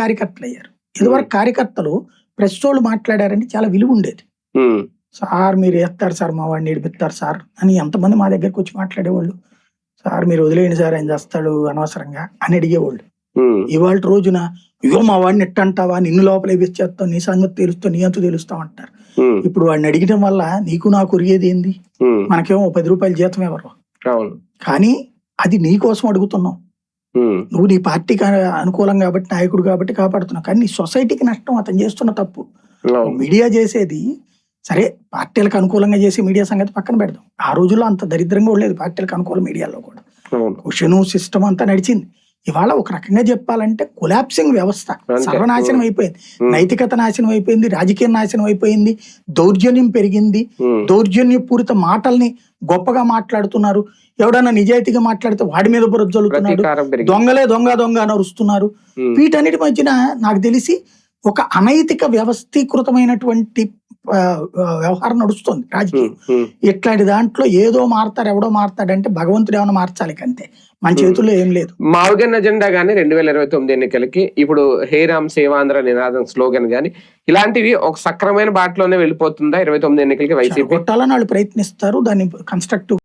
కార్యకర్తలు అయ్యారు. ఇదివరకు కార్యకర్తలు ప్రెస్ వాళ్ళు మాట్లాడారంటే చాలా విలువ ఉండేది. సార్ మీరు వేస్తారు సార్, మా వాడిని ఏడిపిస్తారు సార్ అని ఎంతమంది మా దగ్గరకు వచ్చి మాట్లాడేవాళ్ళు. సార్ మీరు వదిలేయండి సార్, ఆయన చేస్తాడు అనవసరంగా అని అడిగేవాళ్ళు. ఇవాళ రోజున ఇగో మా వాడిని ఎట్టంటావా, నిన్ను లోపల వేపించేస్తావు, నీ సంగతి తెలుస్తావు, నీ అంతు తెలుస్తావు అంటారు. ఇప్పుడు వాడిని అడిగడం వల్ల నీకు నాకు ఉరిగేది ఏంది? మనకేమో 10 రూపాయల జీతం ఎవరు, కానీ అది నీ కోసం అడుగుతున్నావు. నువ్వు నీ పార్టీకి అనుకూలం కాబట్టి, నాయకుడు కాబట్టి కాపాడుతున్నావు, కానీ నీ సొసైటీకి నష్టం అతను చేస్తున్న తప్పు. మీడియా చేసేది సరే, పార్టీలకు అనుకూలంగా చేసి మీడియా సంగతి పక్కన పెడదాం. ఆ రోజుల్లో అంత దరిద్రంగా ఉండలేదు పార్టీలకు అనుకూల మీడియాలో కూడా. క్వశ్చన్ సిస్టమ్ అంతా నడిచింది. ఇవాళ ఒక రకంగా చెప్పాలంటే కొలాప్సింగ్ వ్యవస్థ, సర్వనాశనం అయిపోయింది, నైతికత నాశనం అయిపోయింది, రాజకీయ నాశనం అయిపోయింది, దౌర్జన్యం పెరిగింది, దౌర్జన్యపూరిత మాటల్ని గొప్పగా మాట్లాడుతున్నారు. ఎవడన్నా నిజాయితీగా మాట్లాడితే వాడి మీద బురద జల్లుతున్నాడు, దొంగలే దొంగ దొంగ అని అరుస్తున్నారు. వీటన్నిటి మధ్యన నాకు తెలిసి ఒక అనైతిక వ్యవస్థీకృతమైనటువంటి వ్యవహారం నడుస్తుంది రాజకీయం. ఇట్లాంటి దాంట్లో ఏదో మారుతారు, ఎవడో మారుతాడంటే భగవంతుడు ఏమైనా మార్చాలి, అంతే, మన చేతుల్లో ఏం లేదు. మావగన్ అజెండా గానీ 2029 ఎన్నికలకి ఇప్పుడు హే రామ్ సేవాంధ్ర నినాదం స్లోగన్ గానీ ఇలాంటివి ఒక సక్రమైన బాటలోనే వెళ్ళిపోతుందా 29 ఎన్నికలకి వైసీపీ? కొట్టాలని వాళ్ళు ప్రయత్నిస్తారు, దాన్ని కన్స్ట్రక్టివ్